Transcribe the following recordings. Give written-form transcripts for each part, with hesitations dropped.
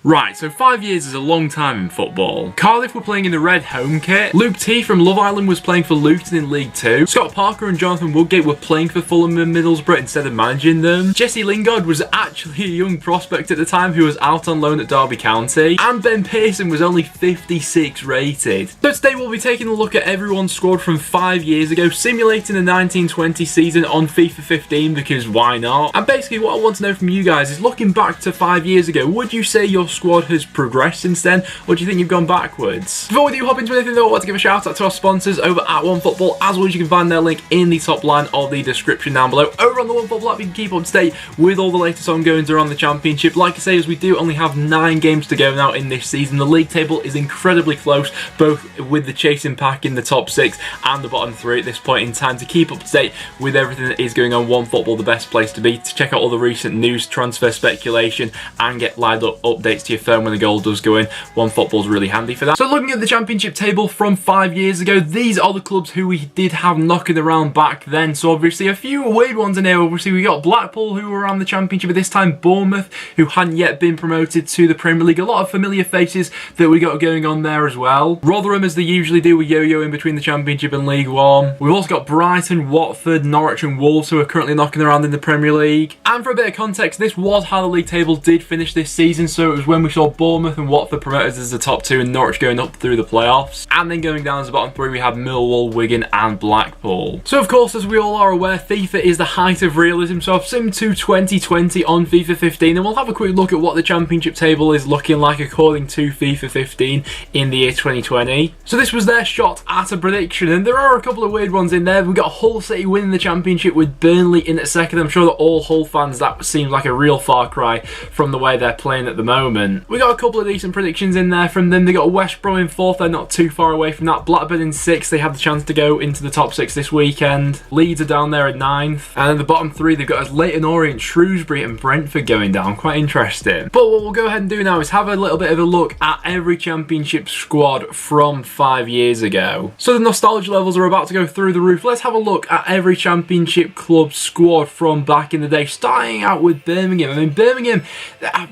Right, so 5 years is a long time in football. Cardiff were playing in the red home kit. Luke T from Love Island was playing for Luton in League 2. Scott Parker and Jonathan Woodgate were playing for Fulham and Middlesbrough instead of managing them. Jesse Lingard was actually a young prospect at the time who was out on loan at Derby County. And Ben Pearson was only 56 rated. So today we'll be taking a look at everyone's squad from 5 years ago, simulating the 1920 season on FIFA 15 because why not? And basically what I want to know from you guys is, looking back to 5 years ago, would you say your squad has progressed since then, or do you think you've gone backwards? Before we do hop into anything though, I want to give a shout out to our sponsors over at OneFootball. As always, you can find their link in the top line of the description down below. Over on the OneFootball app, you can keep up to date with all the latest ongoings around the Championship. Like I say, as we do only have 9 games to go now in this season, the league table is incredibly close, both with the chasing pack in the top 6 and the bottom 3 at this point in time. To keep up to date with everything that is going on, OneFootball, the best place to be, to check out all the recent news, transfer speculation, and get live up updates to your phone when the goal does go in. OneFootball's really handy for that. So looking at the Championship table from 5 years ago, these are the clubs who we did have knocking around back then. So obviously a few weird ones in here. Obviously we got Blackpool, who were around the Championship at this time, Bournemouth, who hadn't yet been promoted to the Premier League. A lot of familiar faces that we got going on there as well. Rotherham, as they usually do, with yo-yo in between the Championship and League One. We've also got Brighton, Watford, Norwich and Wolves, who are currently knocking around in the Premier League. And for a bit of context, this was how the league table did finish this season. So it was when we saw Bournemouth and Watford promoted as the top 2 and Norwich going up through the playoffs. And then going down as the bottom 3, we have Millwall, Wigan and Blackpool. So of course, as we all are aware, FIFA is the height of realism. So I've simmed to 2020 on FIFA 15 and we'll have a quick look at what the Championship table is looking like according to FIFA 15 in the year 2020. So this was their shot at a prediction, and there are a couple of weird ones in there. We've got Hull City winning the Championship with Burnley in at second. I'm sure that all Hull fans, that seems like a real far cry from the way they're playing at the moment. We got a couple of decent predictions in there from them. They got West Brom in 4th, they're not too far away from that. Blackburn in 6th, they have the chance to go into the top 6 this weekend. Leeds are down there at 9th. And then the bottom 3, they've got as Leyton Orient, Shrewsbury and Brentford going down. Quite interesting. But what we'll go ahead and do now is have a little bit of a look at every Championship squad from 5 years ago. So the nostalgia levels are about to go through the roof. Let's have a look at every Championship club squad from back in the day, starting out with Birmingham. I mean, Birmingham,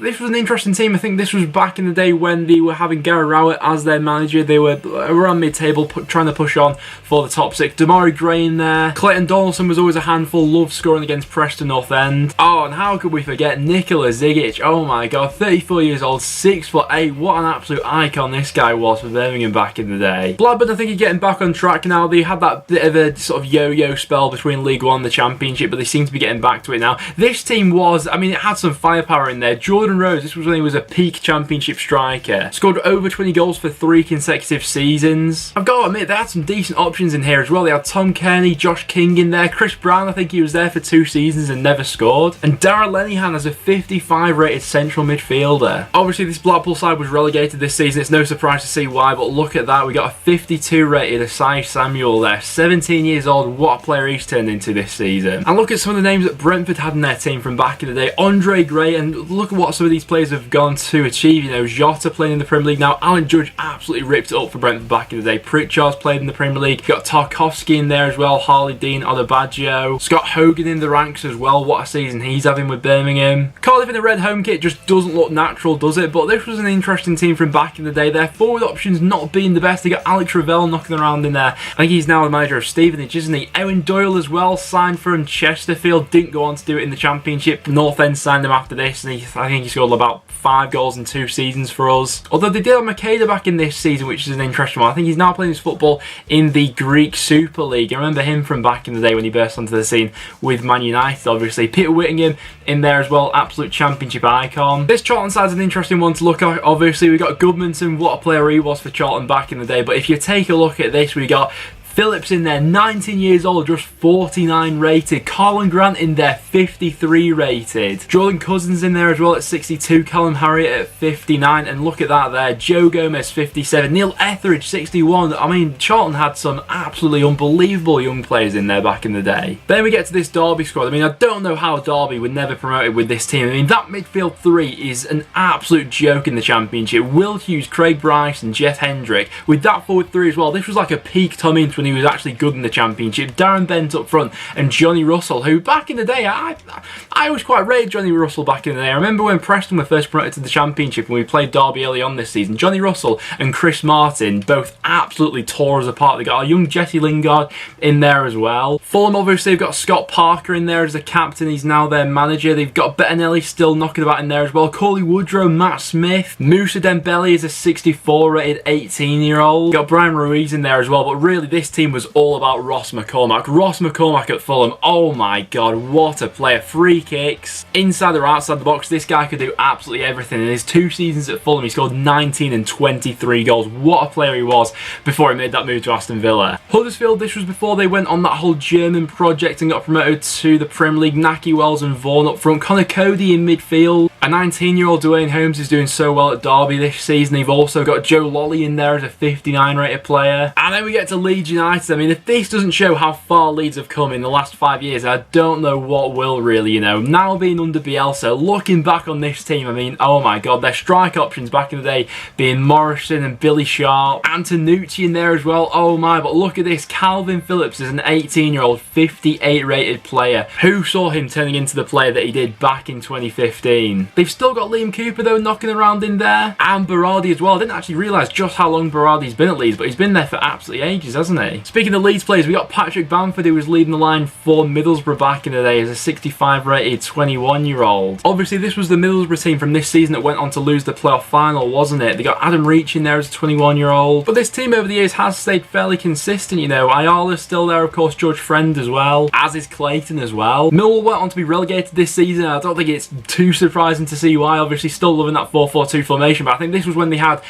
this was an interesting team. I think this was back in the day when they were having Gary Rowett as their manager. They were around mid-table, trying to push on for the top 6. Damari Gray in there. Clayton Donaldson was always a handful, loved scoring against Preston North End. Oh, and how could we forget Nikola Zigic? Oh my god, 34 years old, 6'8". What an absolute icon this guy was for Birmingham back in the day. Blackburn, I think, are getting back on track now. They had that bit of a sort of yo-yo spell between League One and the Championship, but they seem to be getting back to it now. This team was, I mean, it had some firepower in there. Jordan Rose, this was when he was a peak Championship striker. Scored over 20 goals for 3 consecutive seasons. I've got to admit, they had some decent options in here as well. They had Tom Kearney, Josh King in there. Chris Brown, I think he was there for 2 seasons and never scored. And Darragh Lenihan as a 55 rated central midfielder. Obviously, this Blackpool side was relegated this season. It's no surprise to see why, but look at that. We got a 52 rated Asai Samuel there. 17 years old. What a player he's turned into this season. And look at some of the names that Brentford had in their team from back in the day. Andre Gray, and look at what some of these players have gone to achieve. You know, Jota playing in the Premier League now. Alan Judge absolutely ripped it up for Brentford back in the day. Pritchard's played in the Premier League. Got Tarkovsky in there as well. Harley Dean, Odebaggio. Scott Hogan in the ranks as well. What a season he's having with Birmingham. Cardiff in the red home kit just doesn't look natural, does it? But this was an interesting team from back in the day. Their forward options not being the best. They got Alex Ravel knocking around in there. I think he's now the manager of Stevenage, isn't he? Ewan Doyle as well, signed from Chesterfield. Didn't go on to do it in the Championship. North End signed him after this, and I think he scored about 5 goals in 2 seasons for us. Although they did have Makeda back in this season, which is an interesting one. I think he's now playing his football in the Greek Super League. I remember him from back in the day when he burst onto the scene with Man United, obviously. Peter Whittingham in there as well, absolute Championship icon. This Charlton side's an interesting one to look at. Obviously, we got Goodmanson, what a player he was for Charlton back in the day. But if you take a look at this, we got Phillips in there, 19 years old, just 49 rated. Carlin Grant in there, 53 rated. Jordan Cousins in there as well at 62. Callum Harriott at 59. And look at that there. Joe Gomez, 57. Neil Etheridge, 61. I mean, Charlton had some absolutely unbelievable young players in there back in the day. Then we get to this Derby squad. I mean, I don't know how Derby were never promoted with this team. I mean, that midfield 3 is an absolute joke in the Championship. Will Hughes, Craig Bryce and Jeff Hendrick. With that forward 3 as well, this was like a peak Tom Ince when he was actually good in the Championship. Darren Bent up front and Johnny Russell, who back in the day, I was quite rated Johnny Russell back in the day. I remember when Preston were first promoted to the Championship and we played Derby early on this season. Johnny Russell and Chris Martin both absolutely tore us apart. They got a young Jesse Lingard in there as well. Fulham, obviously, they've got Scott Parker in there as the captain. He's now their manager. They've got Bettinelli still knocking about in there as well. Corley Woodrow, Matt Smith. Musa Dembele is a 64 rated 18-year-old. Got Brian Ruiz in there as well. But really, this team was all about Ross McCormack. Ross McCormack at Fulham. Oh my God, what a player. Free kicks, inside or outside the box. This guy could do absolutely everything. In his 2 seasons at Fulham, he scored 19 and 23 goals. What a player he was before he made that move to Aston Villa. Huddersfield, this was before they went on that whole German project and got promoted to the Premier League. Naki Wells and Vaughan up front. Connor Cody in midfield. A 19-year-old Dwayne Holmes is doing so well at Derby this season. They've also got Joe Lolly in there as a 59 rated player. And then we get to Leeds United. I mean, if this doesn't show how far Leeds have come in the last 5 years, I don't know what will really, you know. Now being under Bielsa, looking back on this team, I mean, oh my God, their strike options back in the day being Morrison and Billy Sharp. Antonucci in there as well. Oh my, but look at this. Calvin Phillips is an 18-year-old 58 rated player. Who saw him turning into the player that he did back in 2015? They've still got Liam Cooper though knocking around in there, and Berardi as well. I didn't actually realise just how long Berardi's been at Leeds, but he's been there for absolutely ages, hasn't he? Speaking of Leeds players, we got Patrick Bamford, who was leading the line for Middlesbrough back in the day as a 65 rated 21-year-old. Obviously this was the Middlesbrough team from this season that went on to lose the playoff final, wasn't it? They got Adam Reach in there as a 21-year-old. But this team over the years has stayed fairly consistent, you know. Ayala's still there, of course, George Friend as well, as is Clayton as well. Millwall went on to be relegated this season. I don't think it's too surprising to see why. Obviously still loving that 4-4-2 formation, but I think this was when they had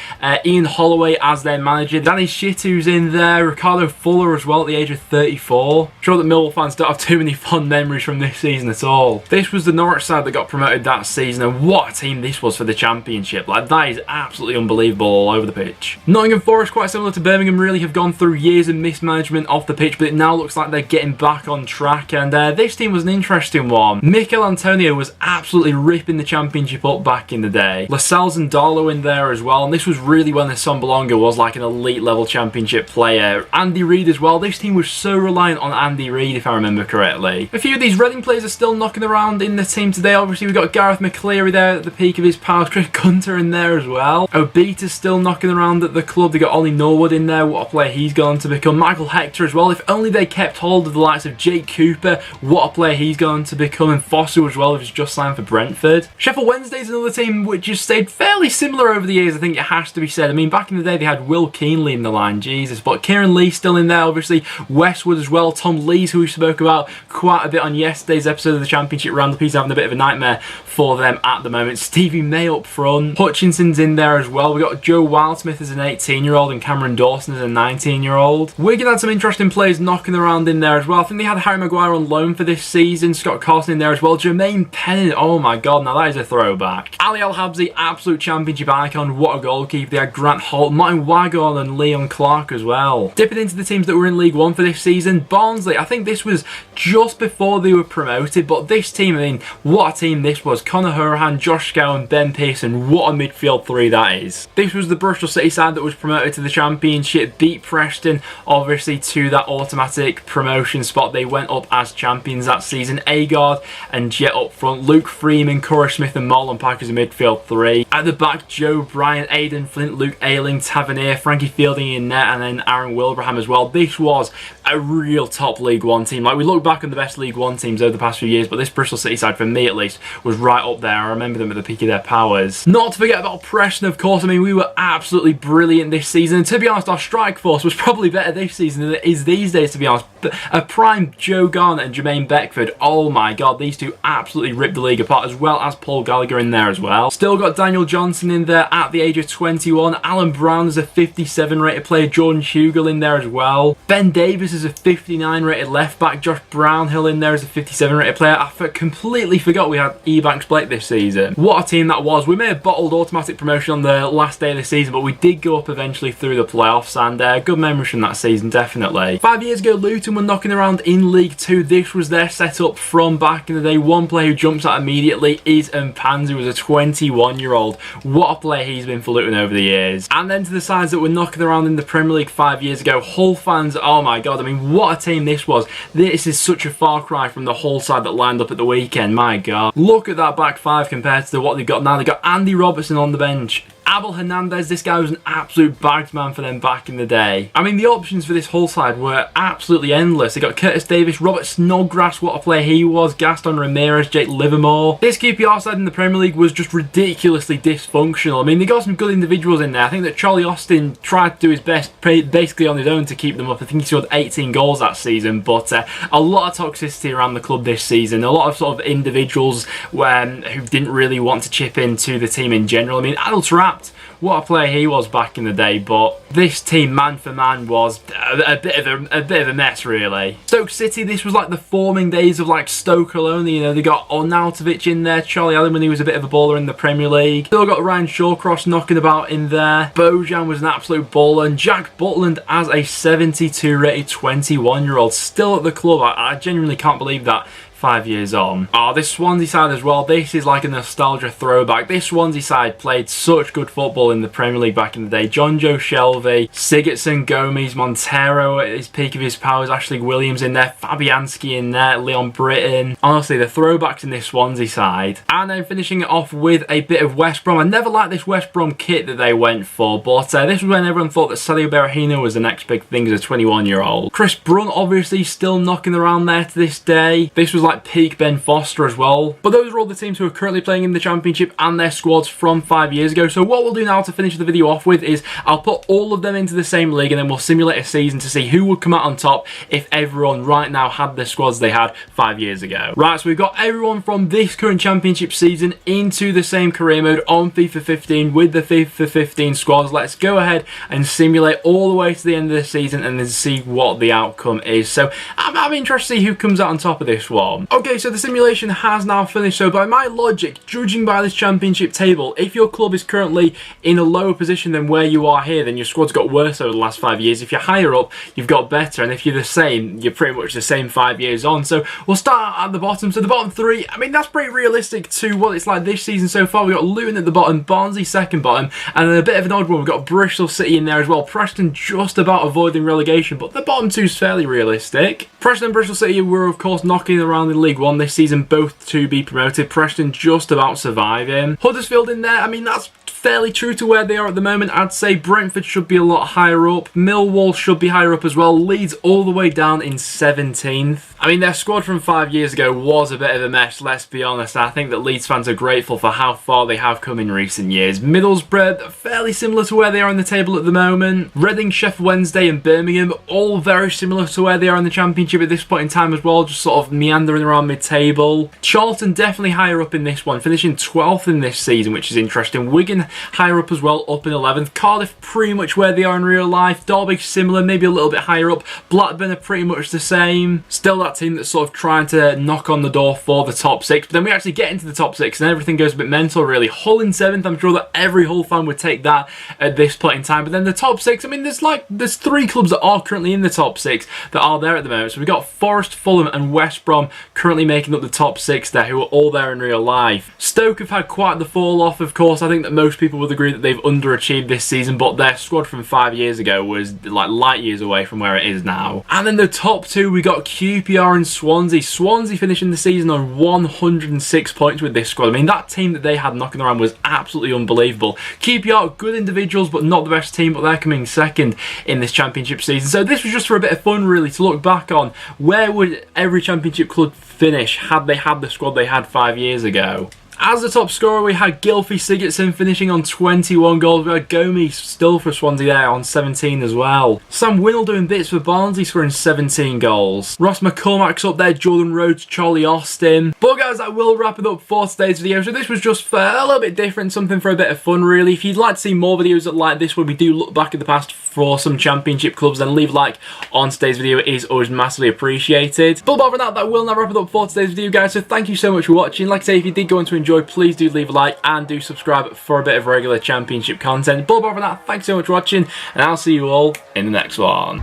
Ian Holloway as their manager. Danny Shittu's in there, Ricardo Fuller as well at the age of 34. I'm sure that Millwall fans don't have too many fond memories from this season at all. This was the Norwich side that got promoted that season, and what a team this was for the Championship. Like, that is absolutely unbelievable all over the pitch. Nottingham Forest, quite similar to Birmingham, really have gone through years of mismanagement off the pitch, but it now looks like they're getting back on track, and this team was an interesting one. Mikel Antonio was absolutely ripping the Championship up back in the day. Lascelles and Darlow in there as well, and this was really when the Sombolonga was like an elite level Championship player. Andy Reid as well. This team was so reliant on Andy Reid, if I remember correctly. A few of these Reading players are still knocking around in the team today. Obviously we've got Gareth McCleary there at the peak of his powers, Chris Gunter in there as well. Obita's still knocking around at the club. They got Ollie Norwood in there, what a player he's gone to become. Michael Hector as well. If only they kept hold of the likes of Jake Cooper, what a player he's gone to become. And Foster as well, who's just signed for Brentford. Sheffield Wednesday's another team which has stayed fairly similar over the years, I think it has to be said. I mean, back in the day they had Will Keenley in the line, Jesus, but Kieran Lee still in there, obviously. Westwood as well, Tom Lees, who we spoke about quite a bit on yesterday's episode of the Championship Roundup. He's having a bit of a nightmare for them at the moment. Stevie May up front. Hutchinson's in there as well. We got Joe Wildsmith as an 18-year-old and Cameron Dawson as a 19-year-old. Wigan had some interesting players knocking around in there as well. I think they had Harry Maguire on loan for this season. Scott Carson in there as well. Jermaine Pennant, oh my God, now that is a throwback. Ali Al-Habsi, absolute Championship icon. What a goalkeeper. They had Grant Holt, Martin Waghorn and Leon Clark as well. Dipping into the teams that were in League One for this season, Barnsley, I think this was just before they were promoted, but this team, I mean, what a team this was. Conor Hourihane, Josh Scow and Ben Pearson, what a midfield three that is. This was the Bristol City side that was promoted to the Championship, beat Preston, obviously, to that automatic promotion spot. They went up as champions that season. Agard and Jet up front, Luke Freeman, Corey Smith and Marlon Pack as a midfield three. At the back, Joe Bryant, Aidan Flint, Luke Ayling, Tavernier, Frankie Fielding in net, and then Aaron Wilbraham as well. This was a real top League One team. Like, we look back on the best League One teams over the past few years, but this Bristol City side, for me at least, was right up there. I remember them at the peak of their powers. Not to forget about Preston, of course. I mean, we were absolutely brilliant this season, and to be honest, our strike force was probably better this season than it is these days, to be honest. But a prime Joe Garnett and Jermaine Beckford, oh my God, these two absolutely ripped the league apart, as well as Paul Gallagher in there as well. Still got Daniel Johnson in there at the age of 21. Alan Brown is a 57 rated player. Jordan Hugel in there as well. Ben Davis is as a 59 rated left back. Josh Brownhill in there as a 57 rated player. I completely forgot we had Ebanks Blake this season. What a team that was. We may have bottled automatic promotion on the last day of the season, but we did go up eventually through the playoffs, and good memories from that season, definitely. 5 years ago, Luton were knocking around in League 2. This was their setup from back in the day. One player who jumps out immediately is Mpanzu, who was a 21-year-old. What a player he's been for Luton over the years. And then to the sides that were knocking around in the Premier League 5 years ago, Hull fans, oh my god, I mean, what a team this was. This is such a far cry from the Hull side that lined up at the weekend, my god. Look at that back five compared to what they've got now. They've got Andy Robertson on the bench. Abel Hernandez, this guy was an absolute bagged man for them back in the day. I mean, the options for this Hull side were absolutely endless. They got Curtis Davis, Robert Snodgrass, what a player he was, Gaston Ramirez, Jake Livermore. This QPR side in the Premier League was just ridiculously dysfunctional. I mean, they got some good individuals in there. I think that Charlie Austin tried to do his best basically on his own to keep them up. I think he scored 18 goals that season, but a lot of toxicity around the club this season. A lot of sort of individuals who didn't really want to chip into the team in general. I mean, Adel Taarabt, what a player he was back in the day, but this team man for man was a bit of a mess, really. Stoke City, this was like the forming days of like Stoke alone. You know, they got Arnautovic in there, Charlie Allen when he was a bit of a baller in the Premier League. Still got Ryan Shawcross knocking about in there. Bojan was an absolute baller, and Jack Butland as a 72 rated 21-year-old still at the club. I genuinely can't believe that. 5 years on. Oh, this Swansea side as well, this is like a nostalgia throwback. This Swansea side played such good football in the Premier League back in the day. John Joe Shelvey, Sigurdsson, Gomes, Montero at his peak of his powers, Ashley Williams in there, Fabianski in there, Leon Britton. Honestly, the throwbacks in this Swansea side. And then finishing it off with a bit of West Brom. I never liked this West Brom kit that they went for, but this was when everyone thought that Sadio Berahino was the next big thing as a 21-year-old. Chris Brunt obviously still knocking around there to this day. This was like peak Ben Foster as well. But those are all the teams who are currently playing in the Championship and their squads from 5 years ago. So what we'll do now to finish the video off with is I'll put all of them into the same league, and then we'll simulate a season to see who would come out on top if everyone right now had the squads they had 5 years ago. Right, so we've got everyone from this current Championship season into the same career mode on FIFA 15 with the FIFA 15 squads. Let's go ahead and simulate all the way to the end of the season and then see what the outcome is. So I'm interested to see who comes out on top of this one. Okay, so the simulation has now finished. So by my logic, judging by this Championship table, if your club is currently in a lower position than where you are here, then your squad's got worse over the last 5 years. If you're higher up, you've got better. And if you're the same, you're pretty much the same 5 years on. So we'll start at the bottom. So the bottom three, I mean, that's pretty realistic to what it's like this season so far. We've got Luton at the bottom, Barnsley second bottom, and then a bit of an odd one. We've got Bristol City in there as well. Preston just about avoiding relegation, but the bottom two is fairly realistic. Preston and Bristol City were, of course, knocking around in League One this season, both to be promoted. Preston just about surviving. Huddersfield in there, I mean, that's fairly true to where they are at the moment. I'd say Brentford should be a lot higher up. Millwall should be higher up as well. Leeds all the way down in 17th. I mean, their squad from 5 years ago was a bit of a mess, let's be honest. I think that Leeds fans are grateful for how far they have come in recent years. Middlesbrough, fairly similar to where they are in the table at the moment. Reading, Sheffield Wednesday and Birmingham, all very similar to where they are in the Championship at this point in time as well, just sort of meandering around mid-table. Charlton definitely higher up in this one, finishing 12th in this season, which is interesting. Wigan higher up as well, up in 11th. Cardiff pretty much where they are in real life. Derby similar, maybe a little bit higher up. Blackburn are pretty much the same. Still that team that's sort of trying to knock on the door for the top six. But then we actually get into the top six and everything goes a bit mental, really. Hull in 7th, I'm sure that every Hull fan would take that at this point in time. But then the top six, I mean, there's 3 clubs that are currently in the top 6 that are there at the moment. So we've got Forest, Fulham and West Brom currently making up the top 6 there, who are all there in real life. Stoke have had quite the fall off, of course. I think that most people would agree that they've underachieved this season, but their squad from 5 years ago was like light years away from where it is now. And then the top 2, we got QPR and Swansea. Swansea finishing the season on 106 points with this squad. I mean, that team that they had knocking around was absolutely unbelievable. QPR, good individuals, but not the best team, but they're coming second in this Championship season. So this was just for a bit of fun, really, to look back on where would every Championship club finish had they had the squad they had 5 years ago. As the top scorer, we had Gylfi Sigurdsson finishing on 21 goals. We had Gomes still for Swansea there on 17 as well. Sam Winnell doing bits for Barnsley, scoring 17 goals. Ross McCormack's up there, Jordan Rhodes, Charlie Austin. But guys, that will wrap it up for today's video. So this was just for a little bit different, something for a bit of fun, really. If you'd like to see more videos like this where we do look back at the past for some championship clubs, then leave a like on today's video. It is always massively appreciated. But apart from that, that will now wrap it up for today's video, guys. So thank you so much for watching. Like I say, if you did go on to enjoy, please do leave a like and do subscribe for a bit of regular championship content. But apart from that, thanks so much for watching, and I'll see you all in the next one.